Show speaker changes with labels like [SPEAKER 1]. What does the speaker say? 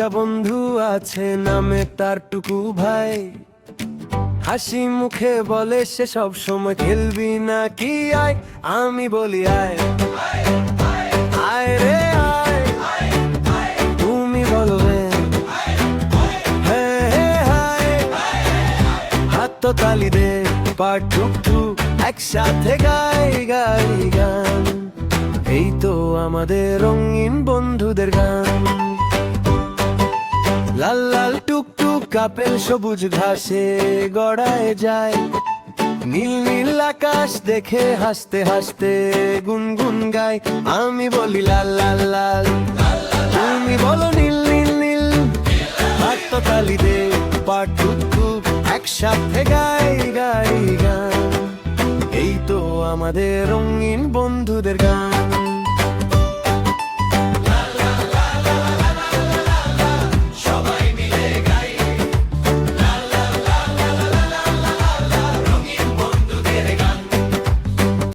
[SPEAKER 1] একটা বন্ধু আছে নামে তার টুকু ভাই, হাসি মুখে বলে সে সব সময় খেলবি না কি আয়, আমি বলি আয় আয় রে আয়, তুমি বলো রে হাত তো তালি দে, পা টুক টুক একসাথে গাই গাই গান, এই তো আমাদের রঙিন বন্ধুদের গান। লাল লাল টুকটুক কাপেল সবুজ ঘাসে গড়ায় যায়, নীল নীল আকাশ দেখে হাসতে হাসতে গুনগুন গায়, আমি বলি লাল লাল লাল, তুমি বলো নীল নীল নীল, হাত তো তালি দে, পা টুক টুক একসাথে গাই গাই গান, এই তো আমাদের রঙিন বন্ধুদের গান।